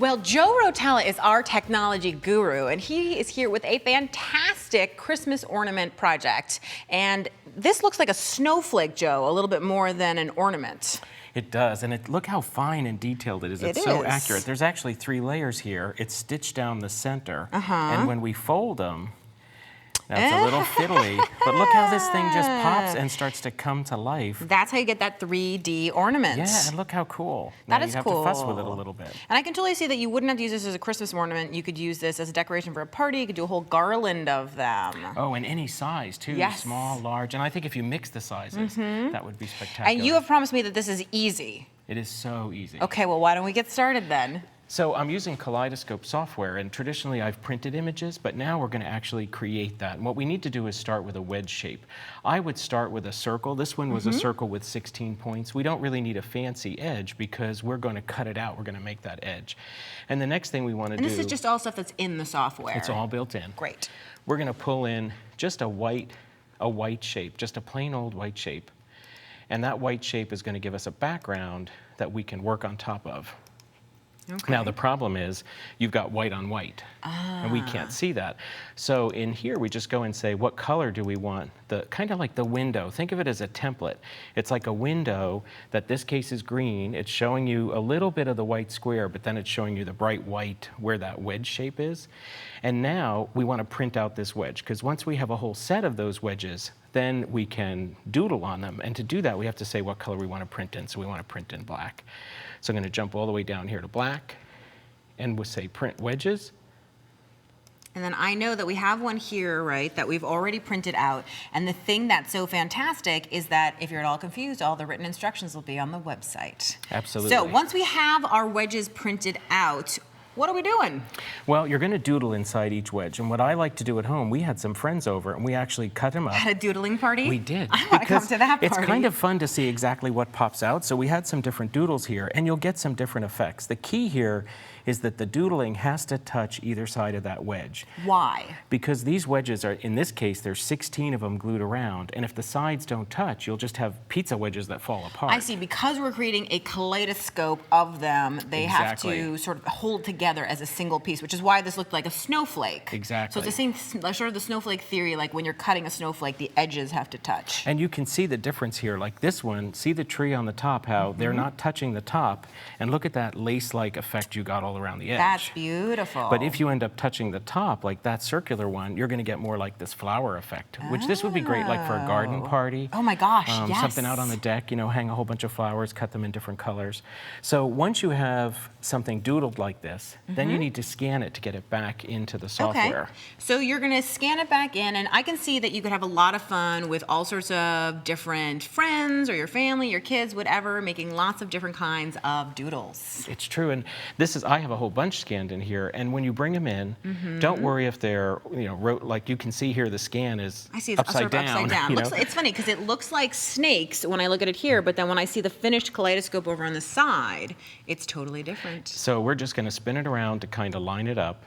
Well, Joe Rotella is our technology guru, and he is here with a fantastic Christmas ornament project. And this looks like a snowflake, Joe, a little bit more than an ornament. It does, and look how fine and detailed it is. It's so accurate. There's actually 3 layers here. It's stitched down the center, and when we fold them, now it's a little fiddly, but look how this thing just pops and starts to come to life. That's how you get that 3D ornament. Yeah, and look how cool. That now is you have cool. to fuss with it a little bit. And I can totally see that you wouldn't have to use this as a Christmas ornament. You could use this as a decoration for a party. You could do a whole garland of them. Oh, and any size, too. Yes. Small, large, and I think if you mix the sizes, that would be spectacular. And you have promised me that this is easy. It is so easy. Okay, well, why don't we get started then? So I'm using kaleidoscope software, and traditionally I've printed images, but now we're going to actually create that. And what we need to do is start with a wedge shape. I would start with a circle. This one was a circle with 16 points. We don't really need a fancy edge because we're going to cut it out. We're going to make that edge. And the next thing we want to do... And this is just all stuff that's in the software. It's all built in. Great. We're going to pull in just a white shape, just a plain old white shape. And that white shape is going to give us a background that we can work on top of. Okay. Now the problem is you've got white on white, and we can't see that. So in here we just go and say, what color do we want? Kind of like the window. Think of it as a template. It's like a window that this case is green. It's showing you a little bit of the white square, but then it's showing you the bright white where that wedge shape is. And now we want to print out this wedge, because once we have a whole set of those wedges, then we can doodle on them. And to do that, we have to say what color we want to print in. So we want to print in black. So I'm going to jump all the way down here to black, and we'll say print wedges. And then I know that we have one here, right, that we've already printed out. And the thing that's so fantastic is that if you're at all confused, all the written instructions will be on the website. Absolutely. So once we have our wedges printed out, what are we doing? Well, you're going to doodle inside each wedge. And what I like to do at home, we had some friends over, and we actually cut them up. Had a doodling party? We did. I want to come to that party. It's kind of fun to see exactly what pops out. So we had some different doodles here, and you'll get some different effects. The key here is that the doodling has to touch either side of that wedge. Why? Because these wedges are, in this case, there's 16 of them glued around, and if the sides don't touch, you'll just have pizza wedges that fall apart. I see. Because we're creating a kaleidoscope of them, they have to sort of hold together as a single piece, which is why this looked like a snowflake. Exactly. So it's the same, sort of the snowflake theory, like when you're cutting a snowflake, the edges have to touch. And you can see the difference here. Like this one, see the tree on the top, how they're not touching the top, and look at that lace-like effect you got all around the edge. That's beautiful. But if you end up touching the top, like that circular one, you're going to get more like this flower effect, which this would be great like for a garden party. Oh my gosh, yes. Something out on the deck, you know, hang a whole bunch of flowers, cut them in different colors. So once you have something doodled like this, then you need to scan it to get it back into the software. Okay. So you're going to scan it back in, and I can see that you could have a lot of fun with all sorts of different friends or your family, your kids, whatever, making lots of different kinds of doodles. It's true, and this is, I have a whole bunch scanned in here, and when you bring them in, don't worry if they're, you know, like you can see here the scan is upside down. You know? It's funny because it looks like snakes when I look at it here, but then when I see the finished kaleidoscope over on the side, it's totally different. So we're just going to spin it around to kind of line it up.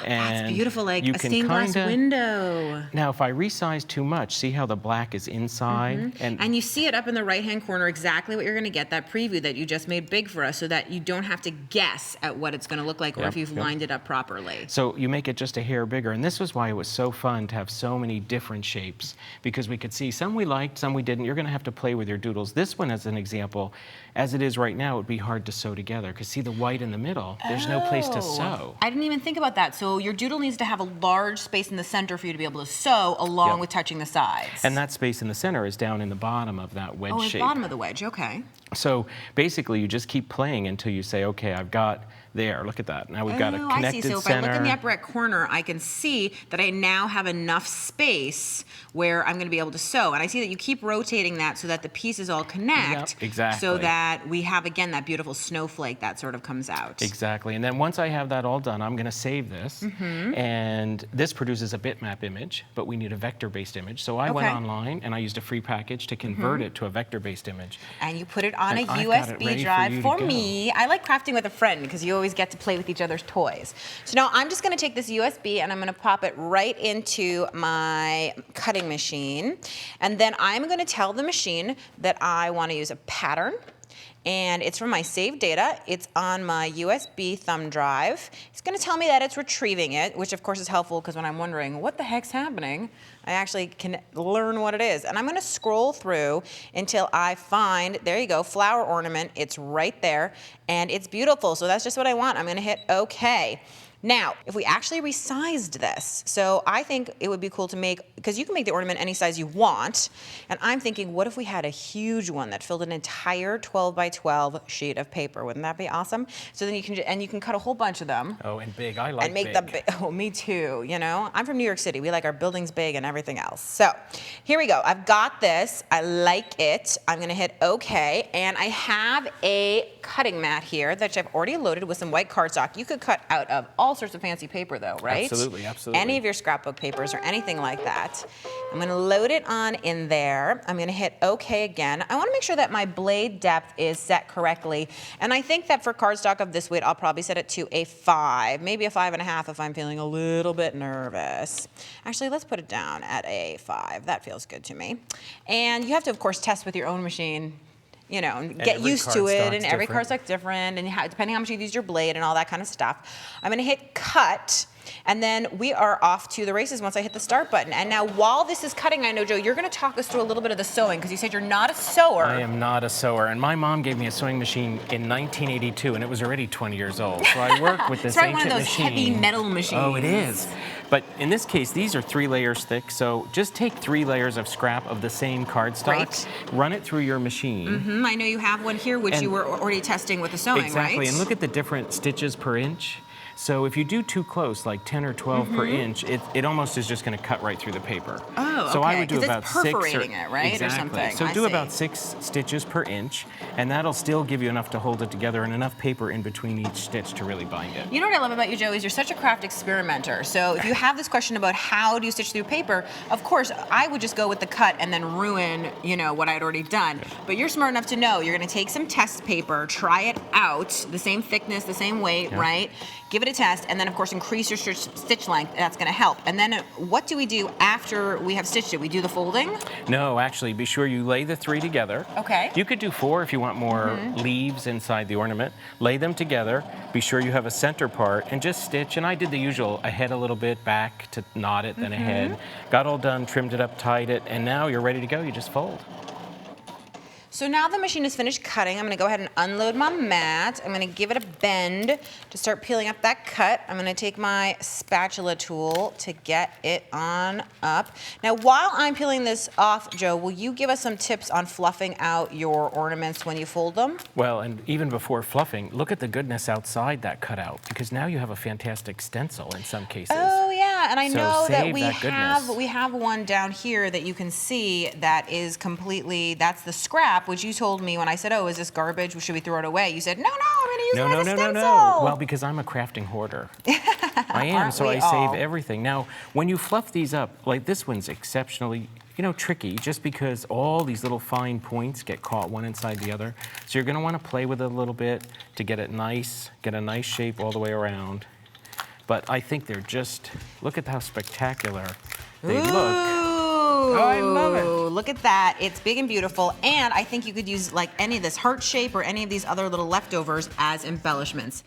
And that's beautiful, like you a can stained glass window. Now, if I resize too much, see how the black is inside? And you see it up in the right-hand corner exactly what you're going to get, that preview that you just made big for us, so that you don't have to guess at what it's going to look like or if you've lined it up properly. So you make it just a hair bigger, and this was why it was so fun to have so many different shapes, because we could see some we liked, some we didn't. You're going to have to play with your doodles. This one, as an example, as it is right now, it would be hard to sew together, because see the white in the middle, there's no place to sew. I didn't even think about that. So your doodle needs to have a large space in the center for you to be able to sew along with touching the sides. And that space in the center is down in the bottom of that wedge shape. Oh, the bottom of the wedge, okay. So basically you just keep playing until you say, okay, I've got there, look at that. Now we've got a connected I see. So if center. I look in the upper right corner, I can see that I now have enough space where I'm going to be able to sew. And I see that you keep rotating that so that the pieces all connect. Yep, exactly. So that we have, again, that beautiful snowflake that sort of comes out. Exactly. And then once I have that all done, I'm going to save this. And this produces a bitmap image, but we need a vector-based image. So I went online and I used a free package to convert it to a vector-based image. And you put it on a USB drive for me. I like crafting with a friend because you always get to play with each other's toys. So now I'm just going to take this USB and I'm going to pop it right into my cutting machine. And then I'm going to tell the machine that I want to use a pattern and it's from my saved data. It's on my USB thumb drive. It's gonna tell me that it's retrieving it, which of course is helpful because when I'm wondering what the heck's happening, I actually can learn what it is. And I'm gonna scroll through until I find, there you go, flower ornament. It's right there, and it's beautiful. So that's just what I want. I'm gonna hit okay. Now, if we actually resized this, so I think it would be cool to make, because you can make the ornament any size you want, and I'm thinking, what if we had a huge one that filled an entire 12 by 12 sheet of paper? Wouldn't that be awesome? So then you can cut a whole bunch of them. Oh, and big. I like and make big. them big. Oh, me too. You know, I'm from New York City. We like our buildings big and everything else. So here we go. I've got this. I like it. I'm gonna hit okay, and I have a cutting mat here that I've already loaded with some white cardstock. You could cut out of all sorts of fancy paper though, right? Absolutely, absolutely. Any of your scrapbook papers or anything like that. I'm gonna load it on in there. I'm gonna hit okay again. I wanna make sure that my blade depth is set correctly. And I think that for cardstock of this weight, I'll probably set it to a 5, maybe a 5.5 if I'm feeling a little bit nervous. Actually, let's put it down at a 5. That feels good to me. And you have to, of course, test with your own machine, you know, and get used to it, and every cardstock's different, and depending how much you've used your blade and all that kind of stuff. I'm gonna hit cut, and then we are off to the races once I hit the start button. And now while this is cutting, I know, Joe, you're gonna talk us through a little bit of the sewing, because you said you're not a sewer. I am not a sewer, and my mom gave me a sewing machine in 1982, and it was already 20 years old. So I work with this ancient machine. It's one of those heavy metal machines. Oh, it is. But in this case, these are 3 layers thick, so just take 3 layers of scrap of the same cardstock, Great. run it through your machine. I know you have one here, which you were already testing with the sewing, exactly, right? and look at the different stitches per inch. So if you do too close, like 10 or 12 per inch, it almost is just going to cut right through the paper. Oh, so okay. I would do about it's 6 perforating it, right, exactly. or something. So I do see. about 6 stitches per inch, and that'll still give you enough to hold it together and enough paper in between each stitch to really bind it. You know what I love about you, Joe, is you're such a craft experimenter. So if you have this question about how do you stitch through paper, of course, I would just go with the cut and then ruin, you know, what I'd already done. But you're smart enough to know you're going to take some test paper, try it out, the same thickness, the same weight, right? Give it a test, and then, of course, increase your stitch length. That's going to help. And then what do we do after we have stitched it? We do the folding? No, actually, be sure you lay the 3 together. Okay. You could do 4 if you want more leaves inside the ornament. Lay them together. Be sure you have a center part, and just stitch. And I did the usual, ahead a little bit, back to knot it, then ahead. Got all done, trimmed it up, tied it, and now you're ready to go. You just fold. So now the machine is finished cutting. I'm gonna go ahead and unload my mat. I'm gonna give it a bend to start peeling up that cut. I'm gonna take my spatula tool to get it on up. Now, while I'm peeling this off, Joe, will you give us some tips on fluffing out your ornaments when you fold them? Well, and even before fluffing, look at the goodness outside that cutout, because now you have a fantastic stencil in some cases. Oh yeah, and I So know that save we have one down here that you can see that is completely, that's the scrap, which you told me when I said, oh, is this garbage? Should we throw it away? You said, no, I'm gonna use it as a stencil. No. Well, because I'm a crafting hoarder. I am, so I save everything. Now, when you fluff these up, like this one's exceptionally, you know, tricky, just because all these little fine points get caught one inside the other. So you're gonna wanna play with it a little bit to get it nice, get a nice shape all the way around. But I think they're just, look at how spectacular they look. Oh, I love it. Look at that. It's big and beautiful. And I think you could use like any of this heart shape or any of these other little leftovers as embellishments.